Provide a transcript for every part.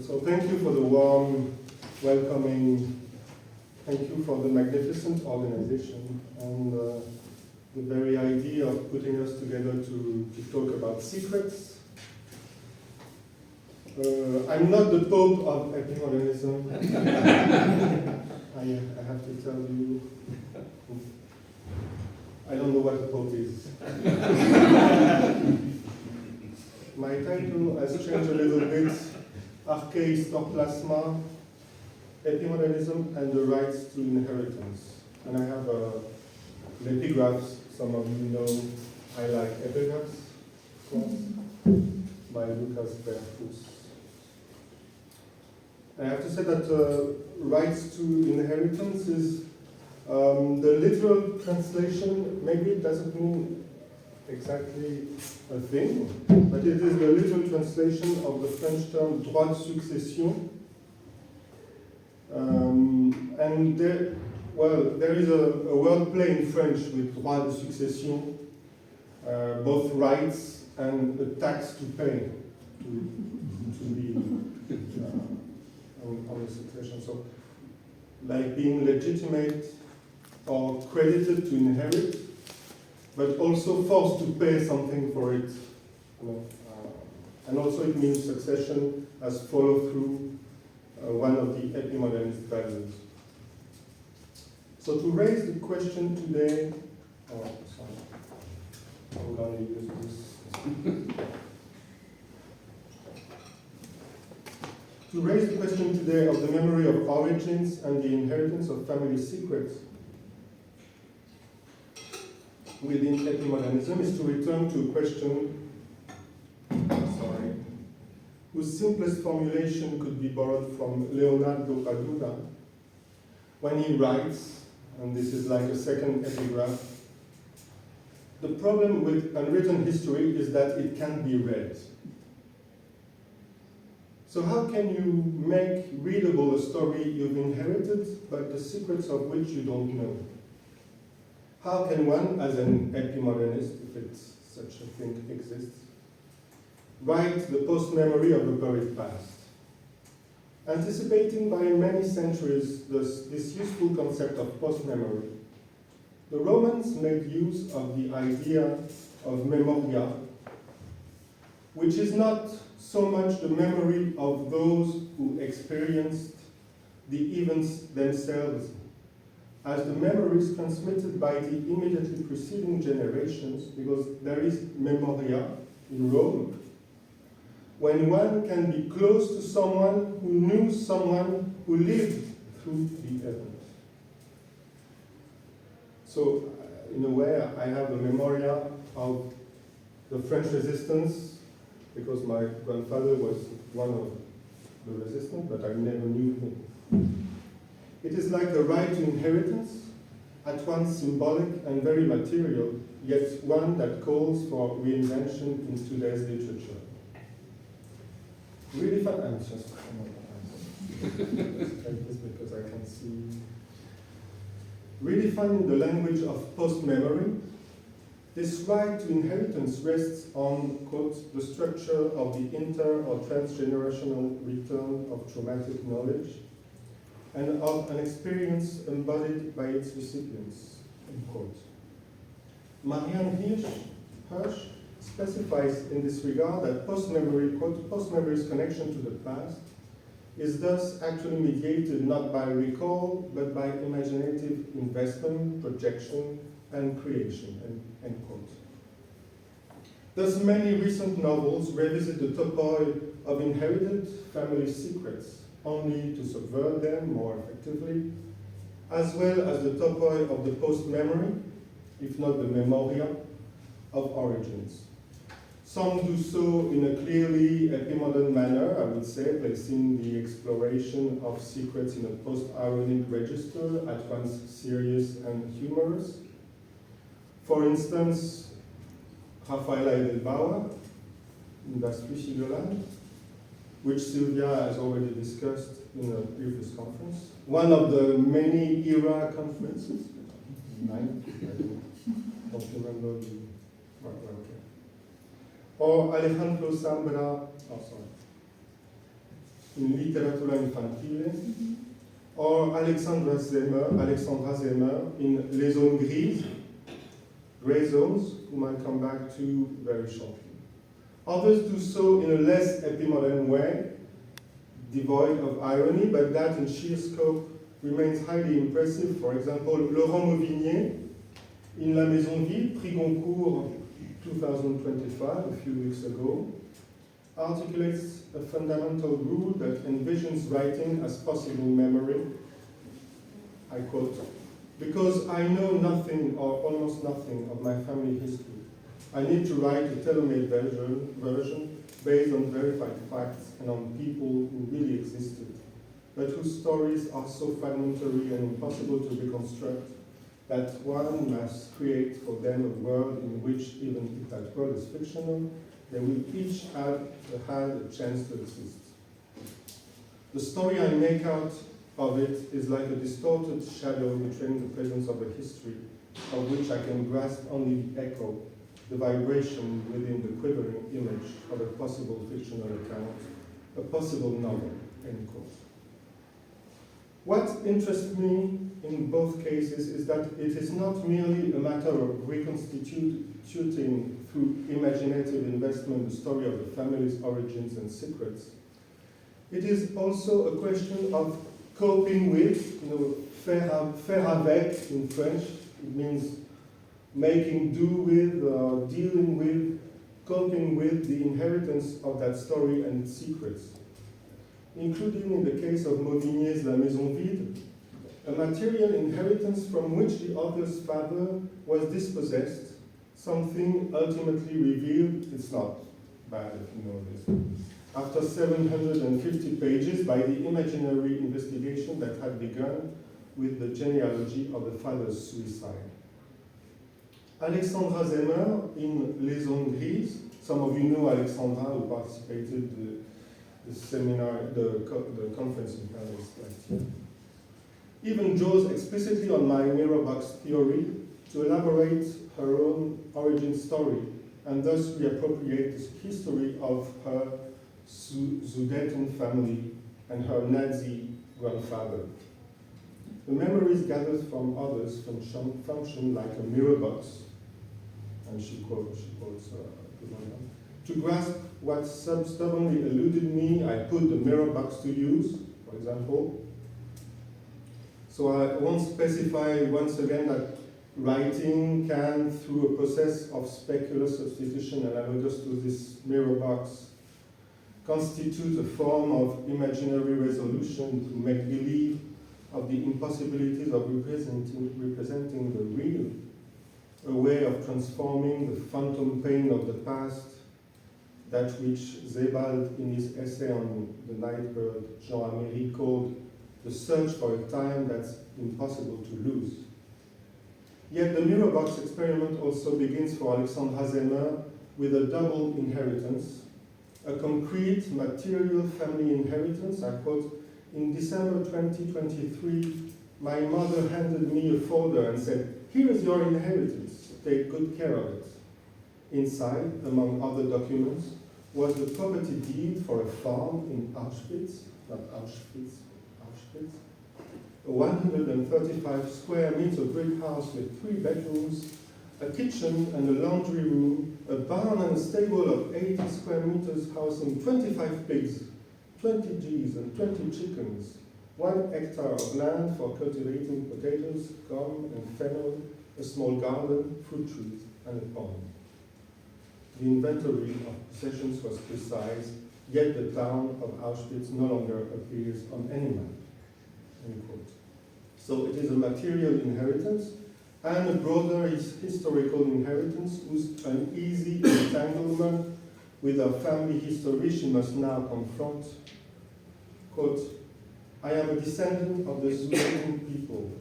So thank you for the warm welcoming. Thank you for the magnificent organization and the very idea of putting us together to talk about secrets. I'm not the Pope of Epimodernism. I have to tell you, I don't know what the Pope is. My title has changed a little bit. Arkhè, istor, plasma, Epimodernism and the rights to inheritance. And I have epigraphs. Some of you know I like epigraphs, of course, by Lucas Berfus. I have to say that rights to inheritance is the literal translation. Maybe it doesn't mean exactly a thing, but it is the literal translation of the French term droit de succession. And there is a wordplay in French with droit de succession, both rights and a tax to pay to be on the succession. So, like being legitimate or credited to inherit, but also forced to pay something for it. And also it means succession as follow-through, one of the epimodernist values. So to raise the question today, I'm going to use this. To raise the question today of the memory of origins and the inheritance of family secrets within epimodernism is to return to a question whose simplest formulation could be borrowed from Leonardo Padura when he writes, and this is like a second epigraph, the problem with unwritten history is that it can't be read. So how can you make readable a story you've inherited, but the secrets of which you don't know? How can one, as an epimodernist, if such a thing exists, write the post-memory of a buried past? Anticipating by many centuries this useful concept of post-memory, the Romans made use of the idea of memoria, which is not so much the memory of those who experienced the events themselves, as the memories transmitted by the immediately preceding generations, because there is memoria in Rome, when one can be close to someone who knew someone who lived through the event. So, in a way, I have a memoria of the French resistance, because my grandfather was one of the resistance, but I never knew him. It is like a right to inheritance, at once symbolic and very material, yet one that calls for reinvention in today's literature. Really fun. I'm just like this because I can see. Redefining the language of post-memory, this right to inheritance rests on, quote, the structure of the inter- or transgenerational return of traumatic knowledge and of an experience embodied by its recipients, end quote. Marianne Hirsch specifies in this regard that post-memory, quote, post-memory's connection to the past is thus actually mediated not by recall, but by imaginative investment, projection, and creation, end quote. Thus, many recent novels revisit the topoi of inherited family secrets, only to subvert them more effectively, as well as the topoi of the post-memory, if not the memoria, of origins. Some do so in a clearly epimodern manner, I would say, placing the exploration of secrets in a post-ironic register, at once serious and humorous. For instance, Rafaela Edelbauer, in Das flüchtige Land, which Sylvia has already discussed in a previous conference. One of the many ERA conferences, 9, I don't remember the, okay. Or Alejandro Zambra, in Literatura Infantile, or Alexandra Zemer in Les Zones Grises, Grey Zones, whom I'll come back to very shortly. Others do so in a less epimodern way, devoid of irony, but that in sheer scope remains highly impressive. For example, Laurent Mauvignier in La Maison Vide, Prix Goncourt 2025, a few weeks ago, articulates a fundamental rule that envisions writing as possible memory. I quote, "Because I know nothing or almost nothing of my family history, I need to write a tailor-made version based on verified facts and on people who really existed, but whose stories are so fragmentary and impossible to reconstruct that one must create for them a world in which, even if that world is fictional, they will each have had a chance to exist. The story I make out of it is like a distorted shadow betraying the presence of a history of which I can grasp only the echo, the vibration within the quivering image of a possible fictional account, a possible novel," end quote. What interests me in both cases is that it is not merely a matter of reconstituting through imaginative investment the story of the family's origins and secrets. It is also a question of coping with, faire avec in French. It means making do with, dealing with, coping with the inheritance of that story and its secrets, including in the case of Mauvignier's La Maison Vide, a material inheritance from which the author's father was dispossessed, something ultimately revealed, it's not bad if you know this, after 750 pages by the imaginary investigation that had begun with the genealogy of the father's suicide. Alexandra Zemer in Les Zones Grises, some of you know Alexandra who participated the seminar, the conference in Paris last year, even draws explicitly on my mirror box theory to elaborate her own origin story and thus reappropriate the history of her Sudeten family and her Nazi grandfather. The memories gathered from others function like a mirror box, and she quotes to grasp what stubbornly eluded me, I put the mirror box to use, for example. So I won't specify once again that writing can, through a process of specular substitution analogous to this mirror box, constitute a form of imaginary resolution to make believe of the impossibilities of representing the real, a way of transforming the phantom pain of the past, that which Sebald in his essay on the Nightbird, Jean Améry, called the search for a time that's impossible to lose. Yet the mirror box experiment also begins for Alexandra Zemer with a double inheritance, a concrete material family inheritance. I quote, "In December 2023, my mother handed me a folder and said, 'Here is your inheritance, take good care of it.' Inside, among other documents, was the property deed for a farm in Auschwitz, not Auschwitz, Auschwitz, a 135 square meter brick house with 3 bedrooms, a kitchen and a laundry room, a barn and a stable of 80 square meters housing 25 pigs, 20 geese and 20 chickens, 1 hectare of land for cultivating potatoes, gum and fennel, a small garden, fruit trees, and a pond. The inventory of possessions was precise, yet the town of Auschwitz no longer appears on any map." End quote. So it is a material inheritance and a broader historical inheritance whose uneasy entanglement with our family history she must now confront. Quote, "I am a descendant of the Sudeten people,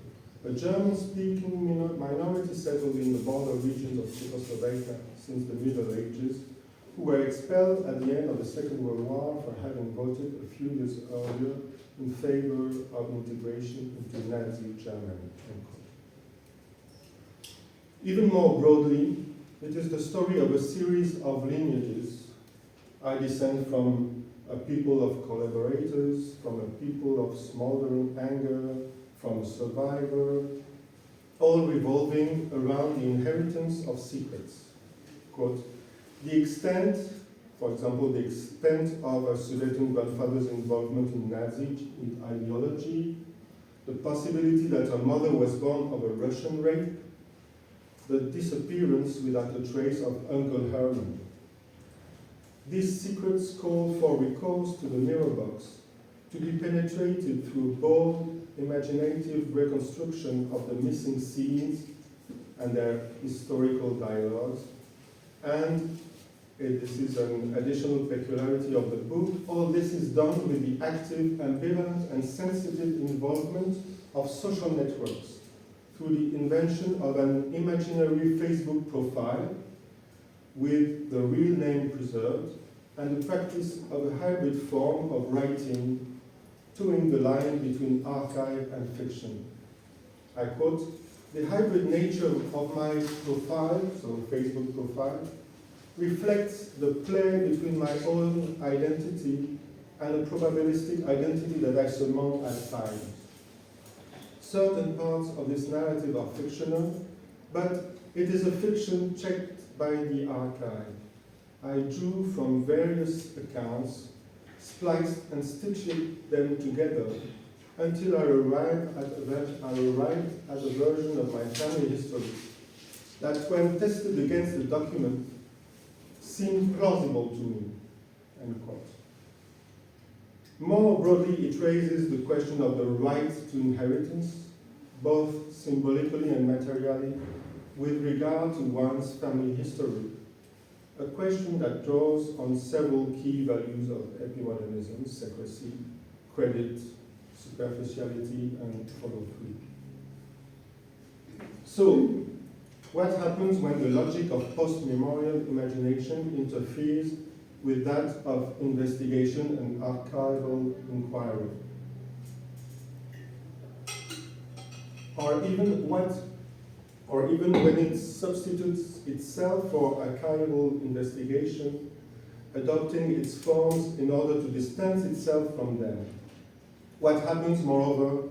a German-speaking minority settled in the border regions of Czechoslovakia since the Middle Ages, who were expelled at the end of the Second World War for having voted a few years earlier in favor of integration into Nazi Germany." Even more broadly, it is the story of a series of lineages. I descend from a people of collaborators, from a people of smoldering anger, from a survivor, all revolving around the inheritance of secrets. Quote, the extent, for example, the extent of a Sudeten grandfather's involvement in Nazi ideology, the possibility that her mother was born of a Russian rape, the disappearance without a trace of Uncle Herman. These secrets call for recourse to the mirror box, to be penetrated through bold, imaginative reconstruction of the missing scenes and their historical dialogues. And this is an additional peculiarity of the book. All this is done with the active, ambivalent, and sensitive involvement of social networks through the invention of an imaginary Facebook profile with the real name preserved, and the practice of a hybrid form of writing, towing the line between archive and fiction. I quote, the hybrid nature of my profile, so Facebook profile, reflects the play between my own identity and a probabilistic identity that I surmount at times. Certain parts of this narrative are fictional, but it is a fiction checked by the archive. I drew from various accounts, spliced and stitched them together until I arrived at a version of my family history that, when tested against the document, seemed plausible to me, end quote. More broadly, it raises the question of the right to inheritance, both symbolically and materially, with regard to one's family history, a question that draws on several key values of epimodernism: secrecy, credit, superficiality, and follow-through. So, what happens when the logic of post-memorial imagination interferes with that of investigation and archival inquiry? Or even when it substitutes itself for archival investigation, adopting its forms in order to distance itself from them? What happens, moreover,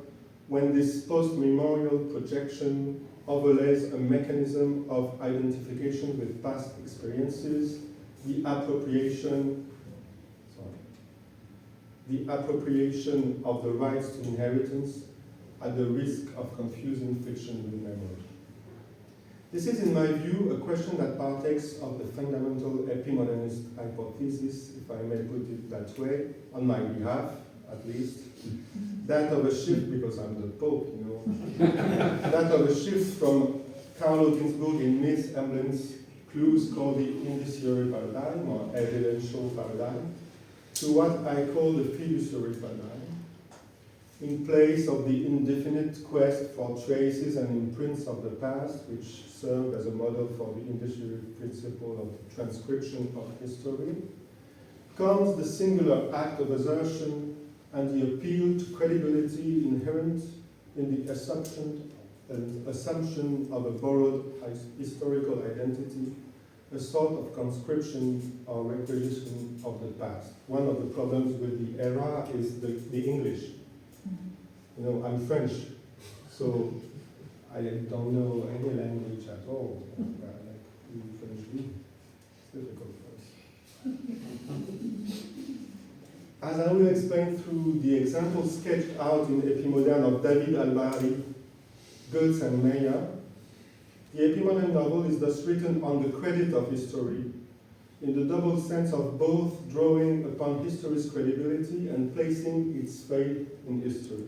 when this post-memorial projection overlays a mechanism of identification with past experiences, the appropriation of the rights to inheritance at the risk of confusing fiction with memory? This is, in my view, a question that partakes of the fundamental epimodernist hypothesis, if I may put it that way, on my behalf, at least, that of a shift, because I'm the Pope, you know, that of a shift from Carlo Ginzburg in Myths, Emblems, Clues, called the indiciary paradigm, or evidential paradigm, to what I call the fiduciary paradigm, in place of the indefinite quest for traces and imprints of the past, which served as a model for the indiciary principle of transcription of history, comes the singular act of assertion and the appeal to credibility inherent in the assumption of a borrowed historical identity, a sort of conscription or requisition of the past. One of the problems with the era is the English. You know, I'm French, so I don't know any language at all, like we French do. It's difficult for us. As I will explain through the example sketched out in Epimodern of David Albari, Goetz and Meyer, the Epimodern novel is thus written on the credit of history, in the double sense of both drawing upon history's credibility and placing its faith in history.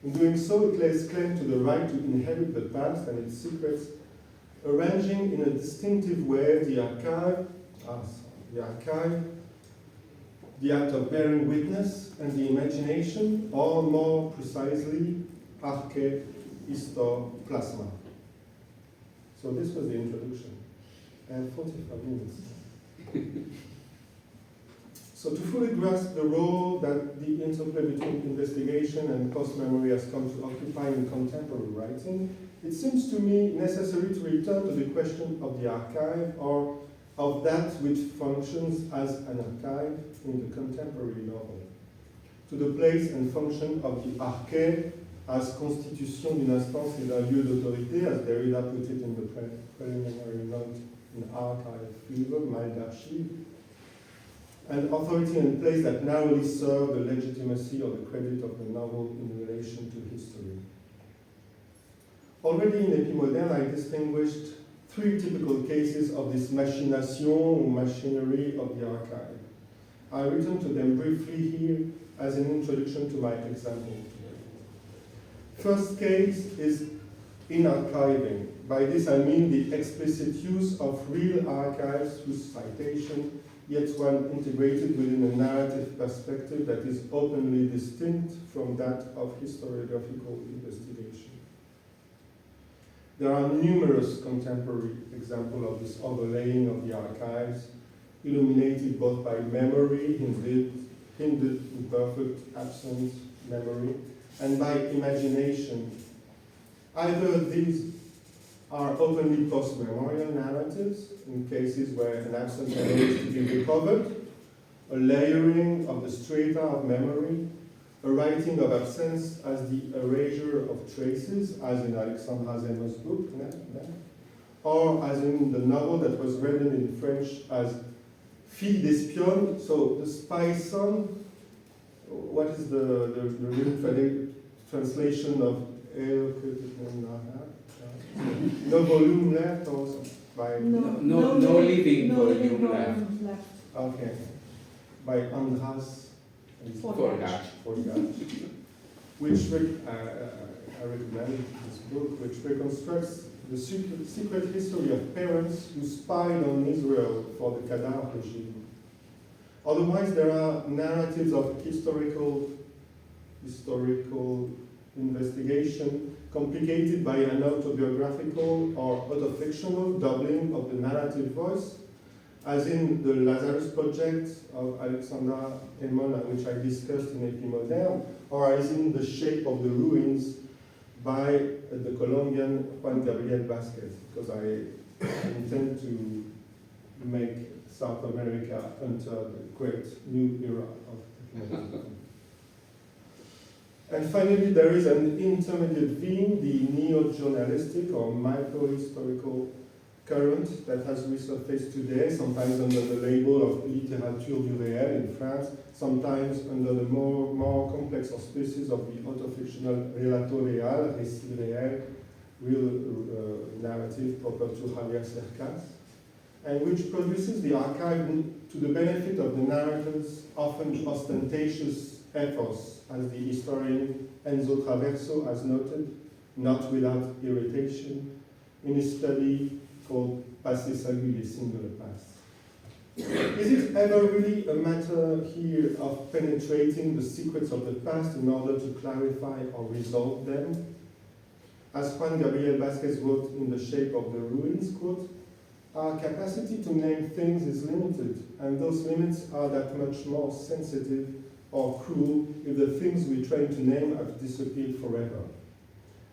In doing so, it lays claim to the right to inherit the past and its secrets, arranging in a distinctive way the archive, the act of bearing witness, and the imagination, or more precisely, arkhè, istor, plasma. So this was the introduction. I have 45 minutes. So to fully grasp the role that the interplay between investigation and post-memory has come to occupy in contemporary writing, it seems to me necessary to return to the question of the archive, or of that which functions as an archive in the contemporary novel, to the place and function of the arkhè as constitution d'une instance et d'un lieu d'autorité, as Derrida put it in the preliminary note in Archive Fever, Mind Archive, and authority and place that narrowly serve the legitimacy or the credit of the novel in relation to history. Already in Epimoderne, I distinguished three typical cases of this machination or machinery of the archive. I return to them briefly here as an introduction to my example. First case is in archiving. By this I mean the explicit use of real archives whose citation, yet one integrated within a narrative perspective that is openly distinct from that of historiographical investigation. There are numerous contemporary examples of this overlaying of the archives, illuminated both by memory, hindered imperfect absent memory, and by imagination. Either these are openly post-memorial narratives, in cases where an absent memory is to be recovered, a layering of the strata of memory, a writing of absence as the erasure of traces, as in Alexandra Zemmour's book, or as in the novel that was written in French as Fille d'espionne, so the spy's son. What is the real translation of no volume left, or by no living volume left. Okay, by Andras Forgach, which I recommend this book, which reconstructs the secret history of parents who spied on Israel for the Qadar regime. Otherwise, there are narratives of historical investigation complicated by an autobiographical or autofictional doubling of the narrative voice, as in the Lazarus Project of Alexandra Emmanuel, which I discussed in Epimoderne, or as in The Shape of the Ruins by the Colombian Juan Gabriel Vasquez, because I intend to make South America enter the great new era of Epimodernism. And finally, there is an intermediate vein, the neo-journalistic or micro-historical current that has resurfaced today, sometimes under the label of littérature du réel in France, sometimes under the more complex auspices of the autofictional relato real, récit réel, real narrative proper to Javier Cercas, and which produces the archive to the benefit of the narrator's often ostentatious ethos, as the historian Enzo Traverso has noted, not without irritation, in his study called Passé Salut les signes de la past. Is it ever really a matter here of penetrating the secrets of the past in order to clarify or resolve them? As Juan Gabriel Vasquez wrote in The Shape of the Ruins, quote, our capacity to name things is limited, and those limits are that much more sensitive or cruel if the things we try to name have disappeared forever.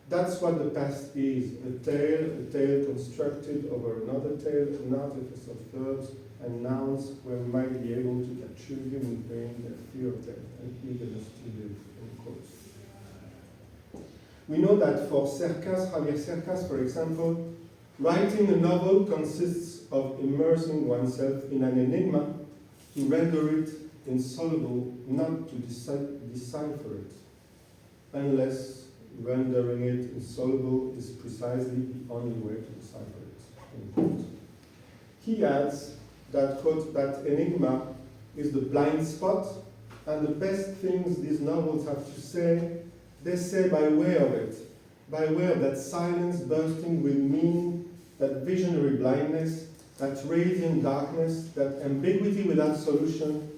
That's what the past is, a tale constructed over another tale, an artifice of verbs and nouns where we might be able to capture human pain, their fear of death, and eagerness to live, in quotes. We know that for Javier Cercas, for example, writing a novel consists of immersing oneself in an enigma to render it insoluble, not to decipher it, unless rendering it insoluble is precisely the only way to decipher it, end quote. He adds that, quote, that enigma is the blind spot, and the best things these novels have to say, they say by way of it, by way of that silence bursting with meaning, that visionary blindness, that radiant darkness, that ambiguity without solution.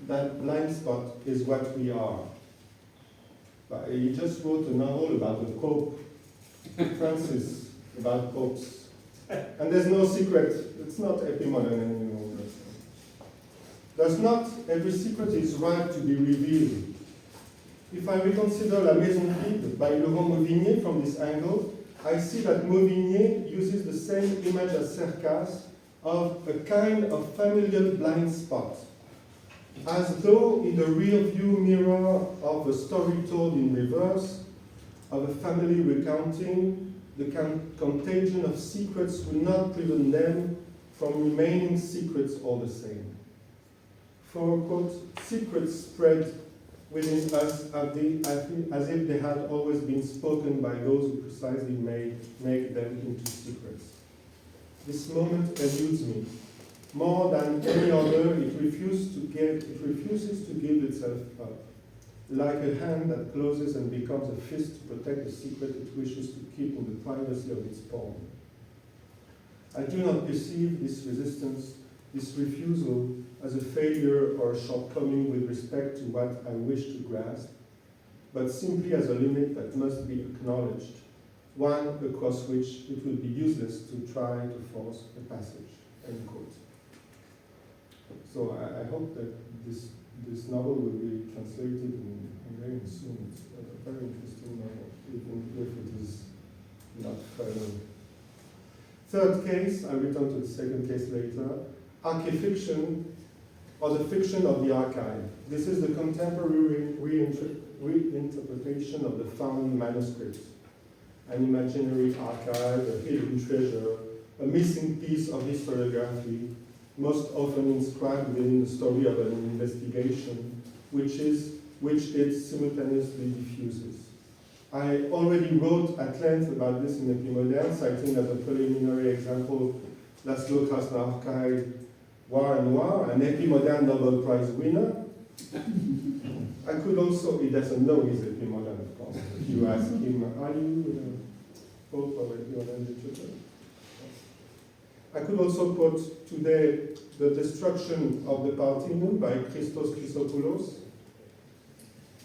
That blind spot is what we are. But he just wrote a novel about the Pope, Francis, about popes. And there's no secret. It's not epimodern anymore. Thus not every secret is right to be revealed. If I reconsider La Maison Vide by Laurent Mauvigné from this angle, I see that Mauvigné uses the same image as Cercas of a kind of familial blind spot, as though in the rear-view mirror of a story told in reverse, of a family recounting, the contagion of secrets will not prevent them from remaining secrets all the same. For, quote, secrets spread within us as if they had always been spoken by those who precisely make them into secrets. This moment eludes me. More than any other, it refuses to give itself up, like a hand that closes and becomes a fist to protect the secret it wishes to keep in the privacy of its palm. I do not perceive this resistance, this refusal, as a failure or a shortcoming with respect to what I wish to grasp, but simply as a limit that must be acknowledged, one across which it will be useless to try to force a passage, end quote. So I hope that this novel will be translated in Hungarian soon. It's a very interesting novel, even if it is not final. Third case, I'll return to the second case later, arkhè fiction, or the fiction of the archive. This is the contemporary reinterpretation of the found manuscripts, an imaginary archive, a hidden treasure, a missing piece of historiography, most often inscribed within the story of an investigation, which it simultaneously diffuses. I already wrote at length about this in Epimodernism, citing as a preliminary example Laszlo Krasna archive War and Noir, an Epimodern Nobel Prize winner. I could also, he doesn't know he's Epimodern, of course. If you ask him, are you Pope of Epimodern literature? I could also put today The Destruction of the Parthenon by Christos Chrysopoulos,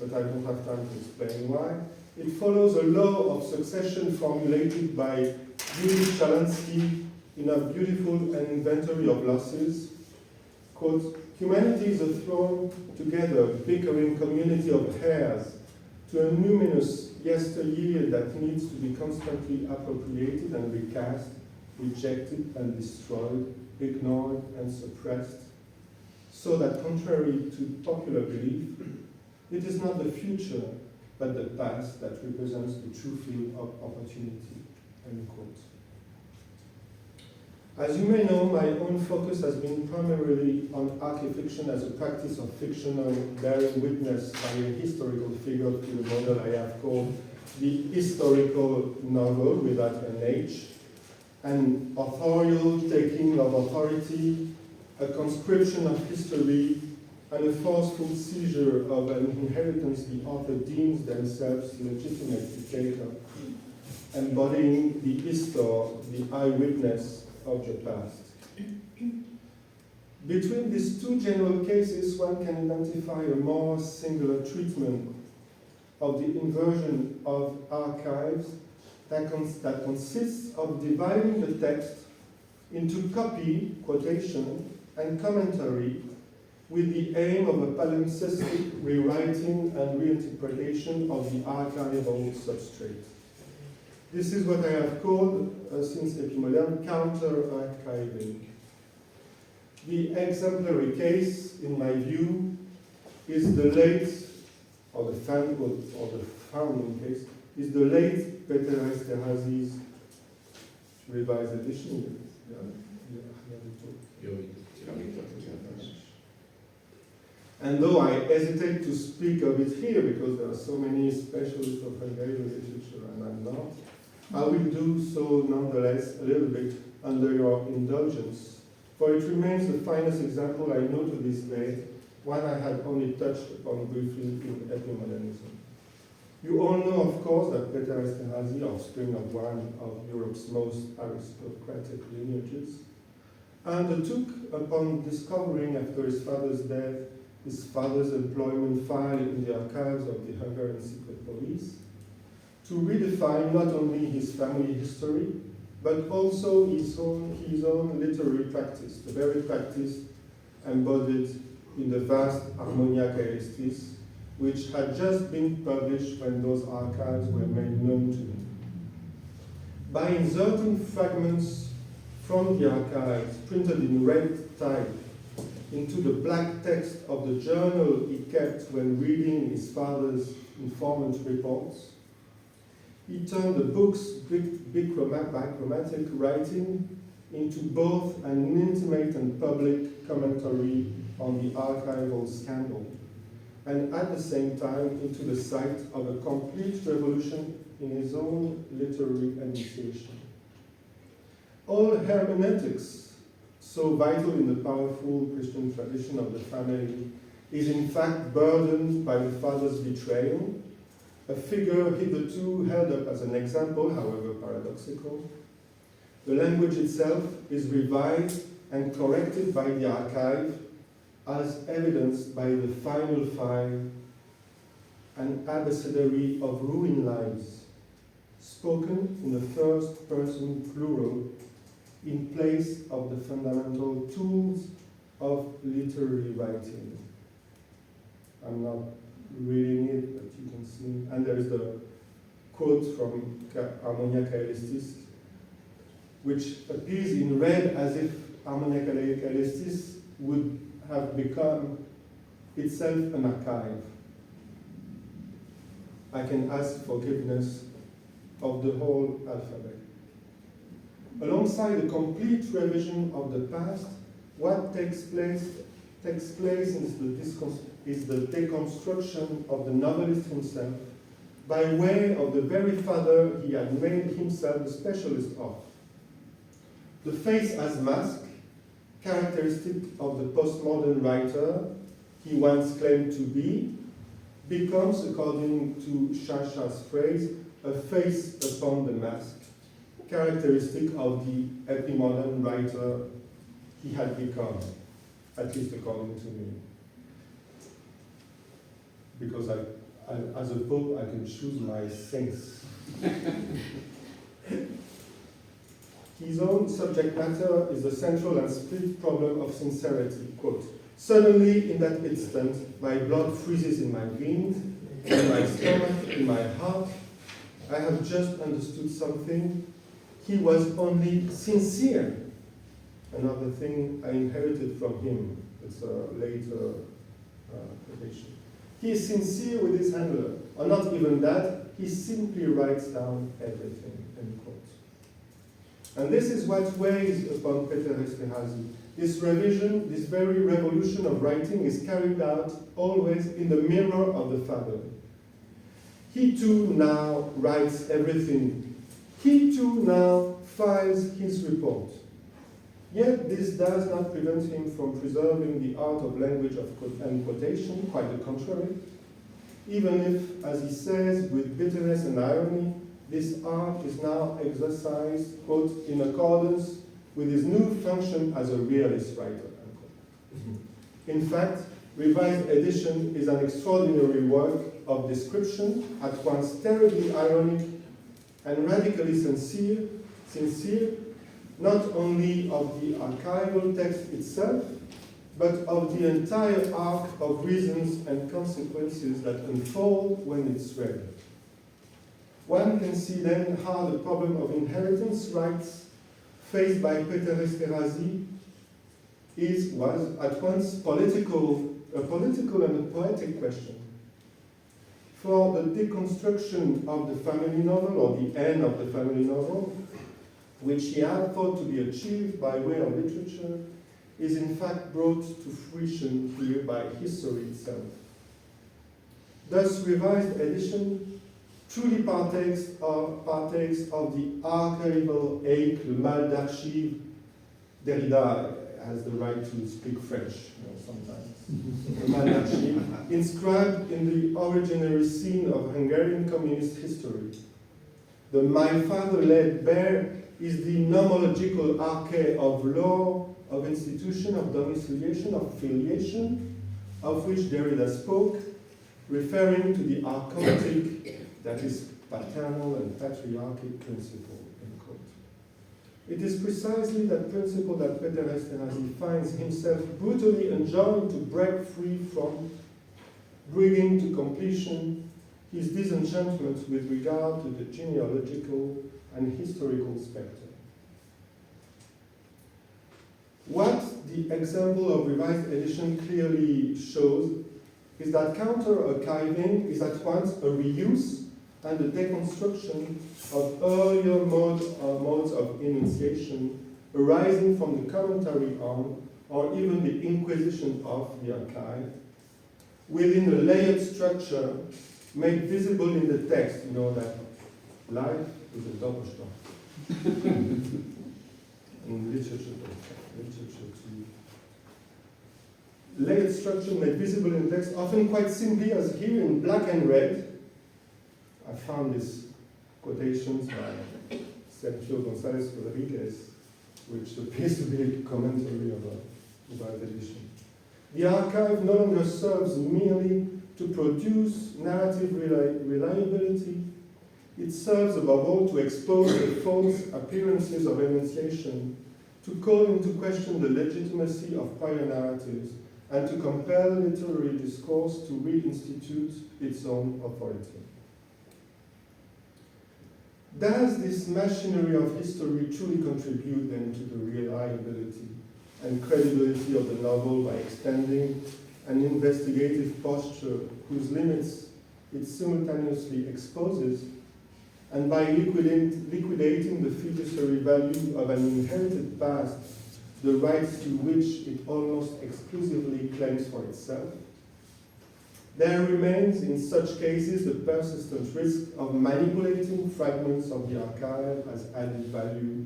but I don't have time to explain why. It follows a law of succession formulated by Judith Shalansky in a beautiful inventory of losses. Quote, humanities are thrown together, bickering community of heirs, to a numinous yesteryear that needs to be constantly appropriated and recast, rejected and destroyed, ignored and suppressed, so that contrary to popular belief, it is not the future, but the past that represents the true field of opportunity, end quote. As you may know, my own focus has been primarily on arkhè fiction as a practice of fiction bearing witness by a historical figure to the model I have called the historical novel without an H, an authorial taking of authority, a conscription of history, and a forceful seizure of an inheritance the author deems themselves legitimate to take up, embodying the istor, the eyewitness of the past. Between these two general cases, one can identify a more singular treatment of the inversion of archives that consists of dividing the text into copy, quotation, and commentary with the aim of a palimpsestic rewriting and reinterpretation of the archival substrate. This is what I have called, since Epimodern, counter-archiving. The exemplary case, in my view, is the late, or the founding case, is the late Peter Esterhazy's revised edition. And though I hesitate to speak of it here because there are so many specialists of Hungarian literature and I'm not, I will do so nonetheless a little bit under your indulgence, for it remains the finest example I know to this day, one I had only touched upon briefly in Epimodernism. You all know, of course, that Peter Esterhazy, offspring of one of Europe's most aristocratic lineages, undertook, upon discovering after his father's death his father's employment file in the archives of the Hungarian secret police, to redefine not only his family history, but also his own literary practice, the very practice embodied in the vast Harmonia Caerestis, which had just been published when those archives were made known to him. By inserting fragments from the archives, printed in red type, into the black text of the journal he kept when reading his father's informant reports. He turned the book's bichromatic writing into both an intimate and public commentary on the archival scandal, and at the same time into the site of a complete revolution in his own literary initiation. All hermeneutics, so vital in the powerful Christian tradition of the family, is in fact burdened by the father's betrayal, a figure hitherto held up as an example, however paradoxical. The language itself is revised and corrected by the archive, as evidenced by the final file, an abecedary of ruined lives, spoken in the first person plural, in place of the fundamental tools of literary writing. I'm not reading it, but you can see. And there is the quote from Harmonia Caelestis, which appears in red as if Harmonia Caelestis would have become itself an archive. I can ask forgiveness of the whole alphabet. Alongside a complete revision of the past, what takes place is the deconstruction of the novelist himself by way of the very father he had made himself a specialist of. The face as mask, characteristic of the postmodern writer he once claimed to be, becomes, according to Chacha's phrase, a face upon the mask, characteristic of the epimodern writer he had become, at least according to me. Because as a pope, I can choose my saints. His own subject matter is the central and split problem of sincerity. Quote, "Suddenly, in that instant, my blood freezes in my veins, in my stomach, in my heart. I have just understood something. He was only sincere." Another thing I inherited from him. It's a later quotation. He is sincere with his handler, or not even that, he simply writes down everything, end quote. And this is what weighs upon Peter Esterházy. This revision, this very revolution of writing is carried out always in the mirror of the father. He too now writes everything. He too now files his report. Yet this does not prevent him from preserving the art of language and quotation, quite the contrary. Even if, as he says with bitterness and irony, this art is now exercised, quote, in accordance with his new function as a realist writer, unquote. In fact, Revised Edition is an extraordinary work of description, at once terribly ironic and radically sincere, not only of the archival text itself, but of the entire arc of reasons and consequences that unfold when it's read. One can see then how the problem of inheritance rights faced by Peter Esterházy was at once a political and a poetic question. For the deconstruction of the family novel, or the end of the family novel, which he had thought to be achieved by way of literature, is in fact brought to fruition here by history itself. Thus, Revised Edition truly partakes of the archival ache, le mal d'archive. Derrida has the right to speak French, sometimes. The mal d'archive, inscribed in the originary scene of Hungarian communist history. The My Father Led Bear is the nomological arkhè of law, of institution, of domiciliation, of filiation, of which Derrida spoke, referring to the archontic, that is paternal and patriarchic principle, end quote. It is precisely that principle that Peter Esterházy finds himself brutally enjoined to break free from, bringing to completion his disenchantment with regard to the genealogical and historical spectre. the example of revised edition clearly shows is that counter-archiving is at once a reuse and a deconstruction of earlier modes of enunciation arising from the commentary on, or even the inquisition of, the archive, within a layered structure made visible in the text. You know that life is a Doppelstock. In literature too. Layered structure made visible in text, often quite simply, as here in black and red. I found these quotations by Sergio González Rodriguez, which appears to be a commentary about edition. The archive no longer serves merely to produce narrative reliability. It serves above all to expose the false appearances of enunciation, to call into question the legitimacy of prior narratives, and to compel literary discourse to reinstitute its own authority. Does this machinery of history truly contribute then to the reliability and credibility of the novel by extending an investigative posture whose limits it simultaneously exposes, and by liquidating the fiduciary value of an inherited past, the rights to which it almost exclusively claims for itself? There remains, in such cases, the persistent risk of manipulating fragments of the archive as added value,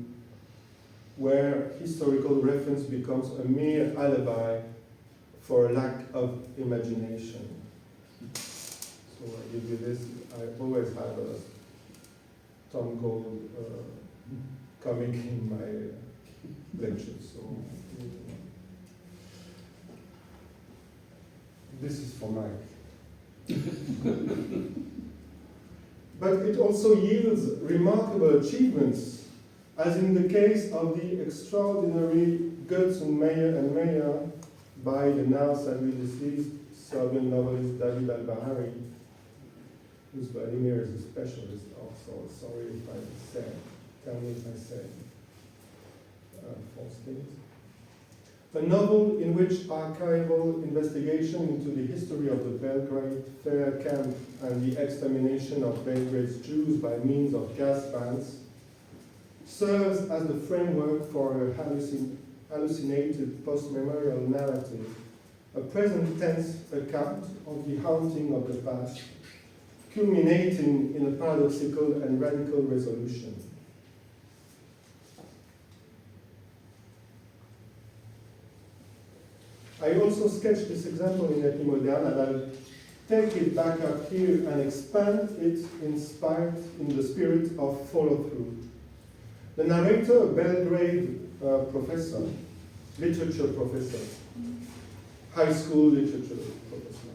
where historical reference becomes a mere alibi for a lack of imagination. So I give you this. I always have a Tom Gold comic in my lectures. So this is for Mike. But it also yields remarkable achievements, as in the case of the extraordinary Goetz and Meyer by the now sadly deceased Serbian novelist David Al-Bahari, whose Vladimir is a specialist also. Sorry if I say, tell me if I say false things. A novel in which archival investigation into the history of the Belgrade fair camp and the extermination of Belgrade's Jews by means of gas vans serves as the framework for a hallucinated post-memorial narrative, a present tense account of the haunting of the past, culminating in a paradoxical and radical resolution. I also sketched this example in Epimodernism, and I'll take it back up here and expand it inspired in the spirit of follow-through. The narrator, a Belgrade professor, literature professor, high school literature professor,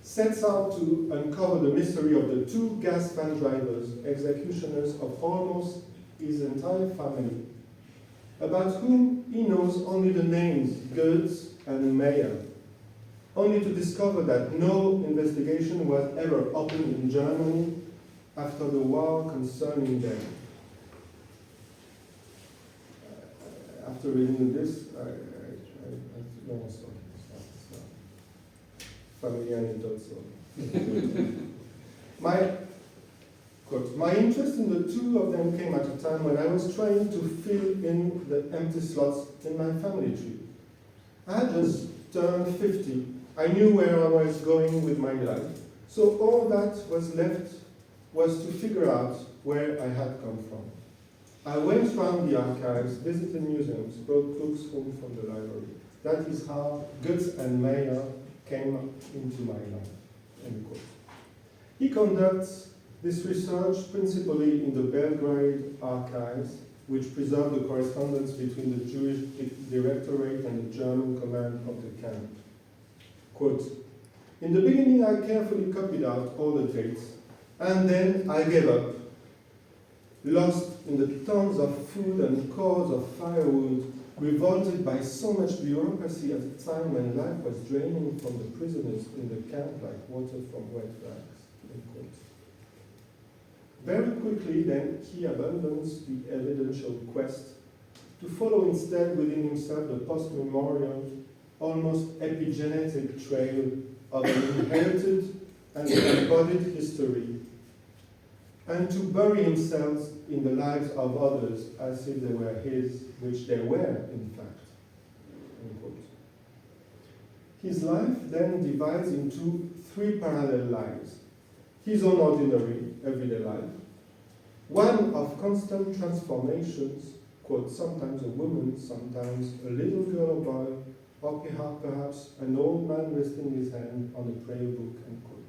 sets out to uncover the mystery of the two gas van drivers, executioners of almost his entire family, about whom he knows only the names Goetz and Meyer, only to discover that no investigation was ever opened in Germany after the war concerning them. After reading this, no, sorry, family anecdote. My interest in the two of them came at a time when I was trying to fill in the empty slots in my family tree. I had just turned 50. I knew where I was going with my life. So all that was left was to figure out where I had come from. I went around the archives, visited museums, brought books home from the library. That is how Goetz and Meyer came into my life. End quote. He conducts this research principally in the Belgrade archives, which preserve the correspondence between the Jewish directorate and the German command of the camp. Quote, in the beginning I carefully copied out all the dates, and then I gave up, lost in the tons of food and cords of firewood, revolted by so much bureaucracy at a time when life was draining from the prisoners in the camp like water from wet rags. End quote. Very quickly then, he abandons the evidential quest to follow instead within himself the post-memorial, almost epigenetic trail of an inherited and embodied history, and to bury himself in the lives of others as if they were his, which they were, in fact. Unquote. His life then divides into three parallel lives. His own ordinary, everyday life, one of constant transformations, quote, sometimes a woman, sometimes a little girl or boy, or perhaps an old man resting his hand on a prayer book, end quote.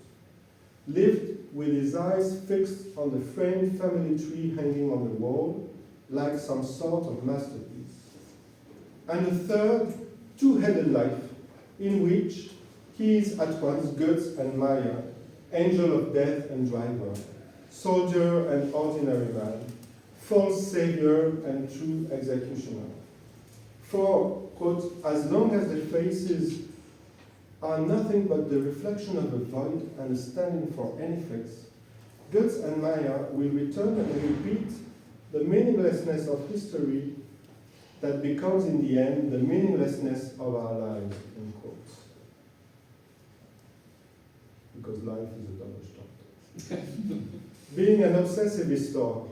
Lived with his eyes fixed on the framed family tree hanging on the wall, like some sort of masterpiece. And a third, two-headed life, in which he is at once Goethe and Maya, angel of death and driver, soldier and ordinary man, false savior and true executioner. For, quote, as long as the faces are nothing but the reflection of a void and a standing for any face, Goethe and Maya will return and repeat the meaninglessness of history that becomes in the end the meaninglessness of our lives, in quotes. Because life is a double shot. Being an obsessive istor,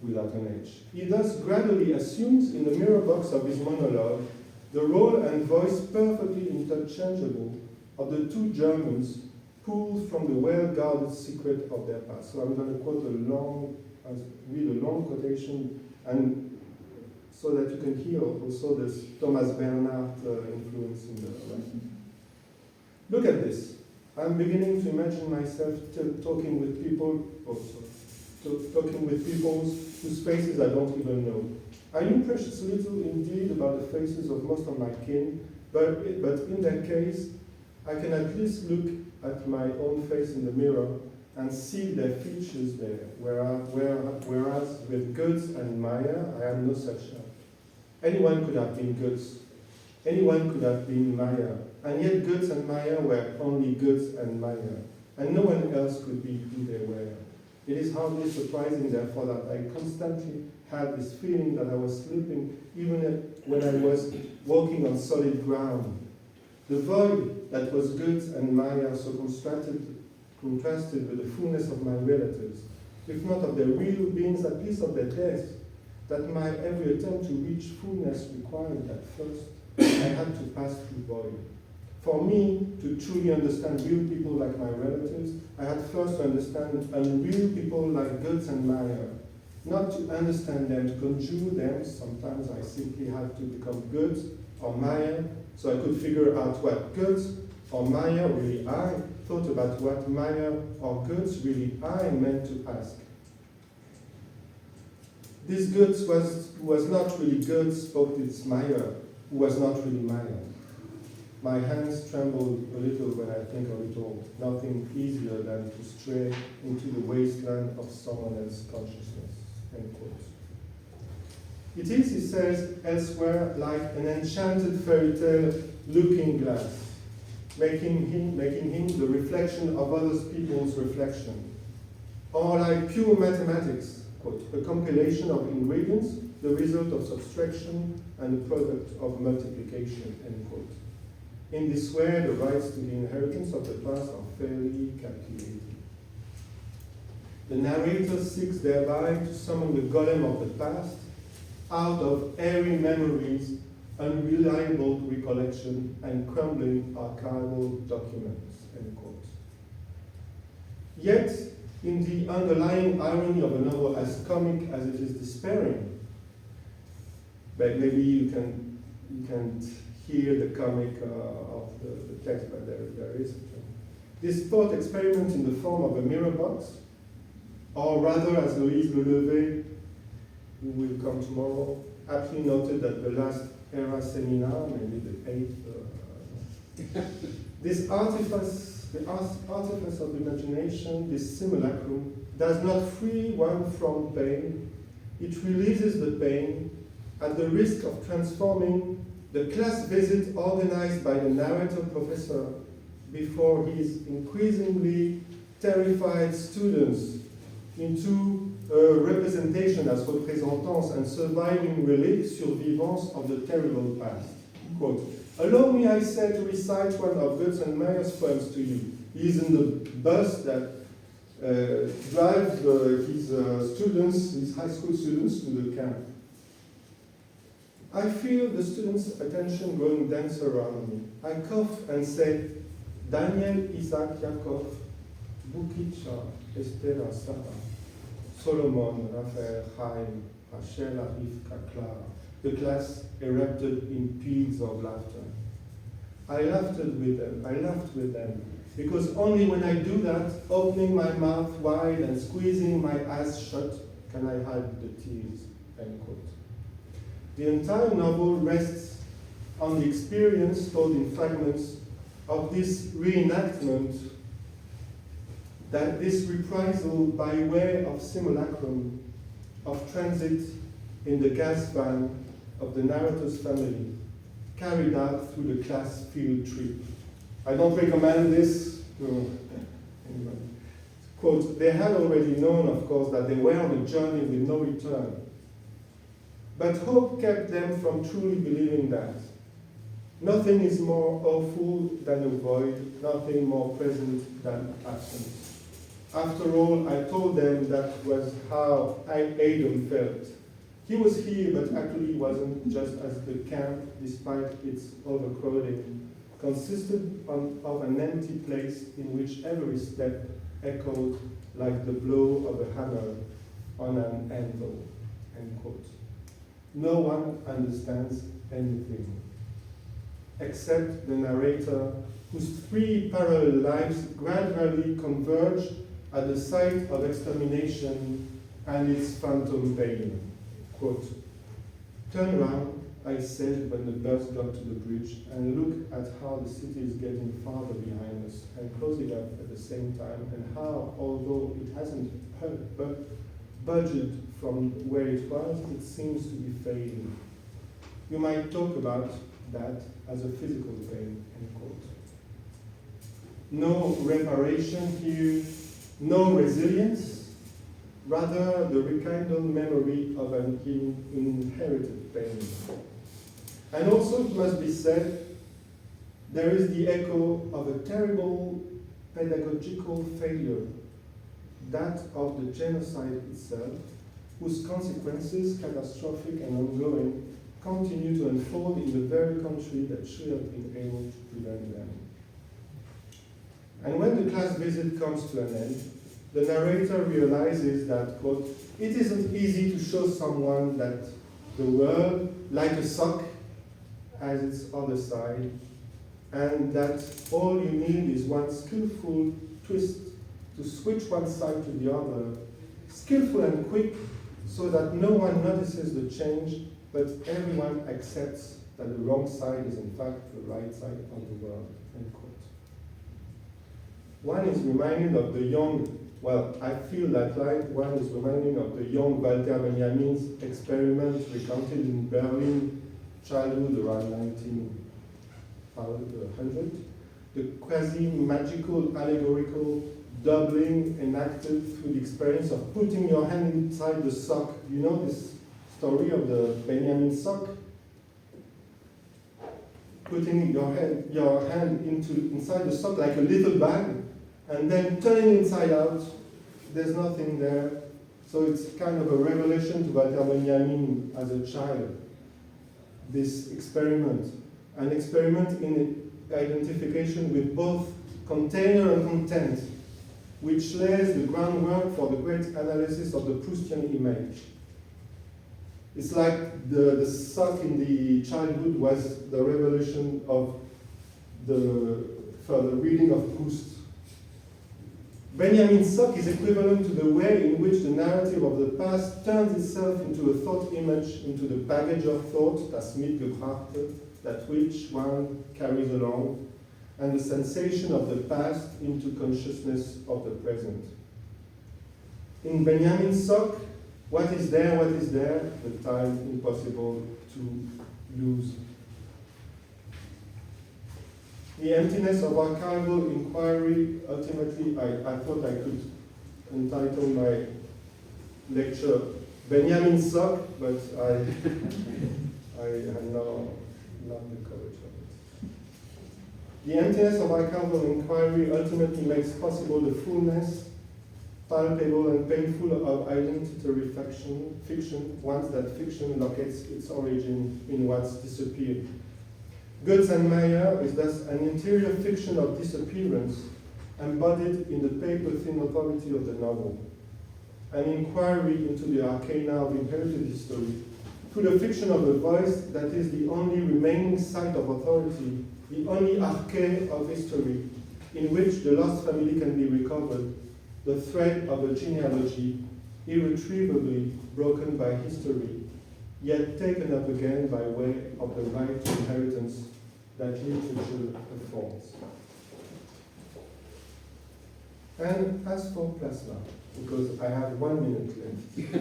without an H, he thus gradually assumes in the mirror box of his monologue the role and voice perfectly interchangeable of the two Germans pulled from the well-guarded secret of their past. So I'm going to read a long quotation, and so that you can hear also this Thomas Bernhard influence in the writing. Look at this. I'm beginning to imagine myself talking with people, talking with people whose faces I don't even know. I knew precious little indeed about the faces of most of my kin, but in that case, I can at least look at my own face in the mirror and see their features there, whereas with Goethe and Maya, I am no such help. Anyone could have been Goethe, anyone could have been Maya, and yet Goethe and Maya were only Goethe and Maya, and no one else could be who they were. It is hardly surprising, therefore, that I constantly had this feeling that I was slipping even when I was walking on solid ground. The void that was Goethe and Maya so contrasted with the fullness of my relatives, if not of their real beings, at least of their deaths, that my every attempt to reach fullness required that first I had to pass through void. For me to truly understand real people like my relatives, I had first to understand unreal people like Goethe and Maya. Not to understand them, to conjure them, sometimes I simply had to become Goethe or Maya, so I could figure out what Goethe or Maya really I thought about what Maya or Goethe really I meant to ask. This Goethe who was not really Goethe spoke this Maya, who was not really Maya. My hands trembled a little when I think of it all. Nothing easier than to stray into the wasteland of someone else's consciousness. End quote. It is, he says elsewhere, like an enchanted fairy tale looking glass, making him the reflection of other people's reflection. Or like pure mathematics, quote, a compilation of ingredients, the result of subtraction and the product of multiplication, end quote. In this way, the rights to the inheritance of the past are fairly calculated. The narrator seeks thereby to summon the golem of the past out of airy memories, unreliable recollection, and crumbling archival documents, end quote. Yet, in the underlying irony of a novel as comic as it is despairing, but maybe you can't hear the comic of the text, but there is. This thought experiment in the form of a mirror box, or rather, as Louise Lelevée, who will come tomorrow, aptly noted that the last era seminar, maybe the 8th, this artifice, the artifice of imagination, this simulacrum, does not free one from pain. It releases the pain at the risk of transforming the class visit organized by the narrator professor before his increasingly terrified students into representation as représentants and surviving relics, survivants of the terrible past. Quote, allow me, I said, to recite one of Goetz and Meyer's poems to you. He is in the bus that drives his high school students to the camp. I feel the students' attention growing denser around me. I cough and say, Daniel, Isaac, Yaakov, Bukicha, Esther, Sarah, Solomon, Raphael, Chaim, Rachel, Rivka, Clara. The class erupted in peals of laughter. I laughed with them, because only when I do that, opening my mouth wide and squeezing my eyes shut, can I hide the tears, end quote. The entire novel rests on the experience told in fragments of this reenactment, that this reprisal by way of simulacrum of transit in the gas van of the narrator's family, carried out through the class field trip. I don't recommend this to anybody. Quote, they had already known, of course, that they were on a journey with no return. But hope kept them from truly believing that. Nothing is more awful than a void, nothing more present than absence. After all, I told them that was how Adam felt. He was here, but actually wasn't, just as the camp, despite its overcrowding, consisted of an empty place in which every step echoed like the blow of a hammer on an anvil, end quote. No one understands anything, except the narrator, whose three parallel lives gradually converge at the site of extermination and its phantom pain. Quote, turn round, I said when the bus got to the bridge, and look at how the city is getting farther behind us and closing up at the same time, and how, although it hasn't budged from where it was, it seems to be fading. You might talk about that as a physical pain, end quote. No reparation here, no resilience, rather the rekindled memory of an inherited pain. And also it must be said, there is the echo of a terrible pedagogical failure, that of the genocide itself, whose consequences, catastrophic and ongoing, continue to unfold in the very country that should have been able to prevent them. And when the class visit comes to an end, the narrator realizes that, quote, it isn't easy to show someone that the world, like a sock, has its other side, and that all you need is one skillful twist to switch one side to the other, skillful and quick, so that no one notices the change, but everyone accepts that the wrong side is in fact the right side of the world, end quote. One is reminded of the young, well, I feel that like one is reminding of the young Walter Benjamin's experiment recounted in Berlin childhood around 1900. The quasi-magical, allegorical doubling enacted through the experience of putting your hand inside the sock. You know this story of the Benjamin sock? Putting your hand inside the sock like a little bag, and then turning inside out, there's nothing there. So it's kind of a revelation to Walter Benjamin as a child, this experiment. An experiment in identification with both container and content, which lays the groundwork for the great analysis of the Proustian image. It's like the sock in the childhood was the revelation of for the reading of Proust. Benjamin's sock is equivalent to the way in which the narrative of the past turns itself into a thought image, into the baggage of thought, das Mitgebrachte, that which one carries along, and the sensation of the past into consciousness of the present. In Benjamin's sock, what is there, the time impossible to lose. The emptiness of archival inquiry, ultimately, I thought I could entitle my lecture Benjamin Sock, but I know not the courage of it. The emptiness of archival inquiry ultimately makes possible the fullness, palpable and painful of identitary fiction, once that fiction locates its origin in what's disappeared. Goetz and Meyer is thus an interior fiction of disappearance embodied in the paper-thin authority of the novel, an inquiry into the arcana of inherited history, through the fiction of the voice that is the only remaining site of authority, the only arkhè of history, in which the lost family can be recovered, the thread of a genealogy irretrievably broken by history, yet taken up again by way of the right to inheritance that literature affords. And as for plasma, because I have 1 minute left.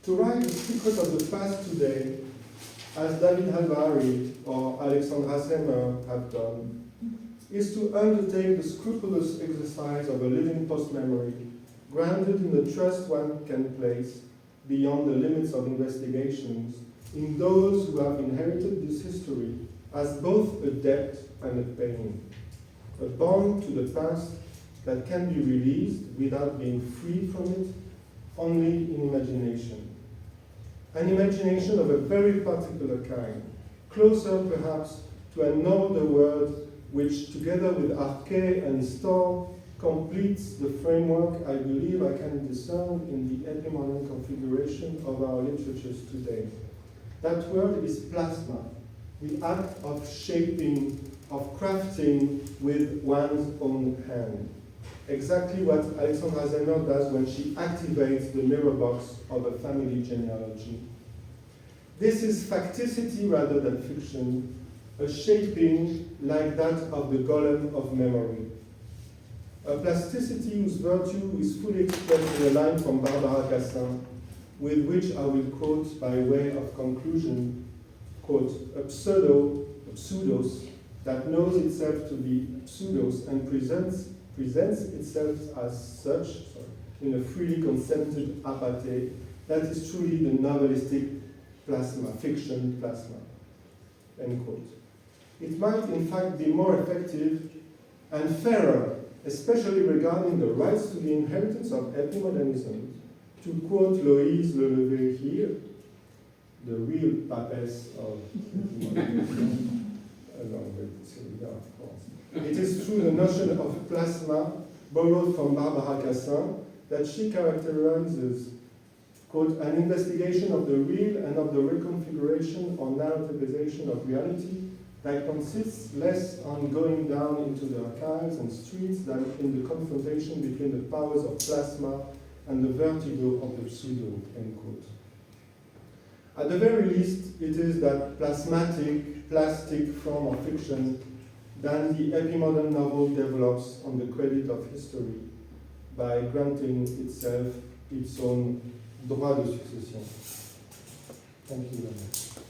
To write the secret of the past today, as David Halvari or Alexandra Zemmer have done, is to undertake the scrupulous exercise of a living post-memory, grounded in the trust one can place beyond the limits of investigations in those who have inherited this history as both a debt and a pain, a bond to the past that can be released without being freed from it, only in imagination. An imagination of a very particular kind, closer perhaps to another word which, together with arkhè and istor, completes the framework I believe I can discern in the epimodern configuration of our literatures today. That word is plasma, the act of shaping, of crafting with one's own hand. Exactly what Alexandra Zemmer does when she activates the mirror box of a family genealogy. This is facticity rather than fiction, a shaping like that of the golem of memory. A plasticity whose virtue is fully expressed in a line from Barbara Cassin, with which I will quote by way of conclusion, quote, a pseudos that knows itself to be pseudos and presents itself as such, in a freely consented apartheid, that is truly the novelistic plasma, fiction plasma, end quote. It might in fact be more effective and fairer, especially regarding the rights to the inheritance of epimodernism, to quote Loïse Lelevé here, the real papesse of epimodernism, along with Sylvia, of course. It is through the notion of plasma, borrowed from Barbara Cassin, that she characterizes, quote, an investigation of the real and of the reconfiguration or narrativization of reality that consists less on going down into the archives and streets than in the confrontation between the powers of plasma and the vertigo of the pseudo, end quote. At the very least, it is that plastic form of fiction than the epimodern novel develops on the credit of history by granting itself its own droit de succession. Thank you very much.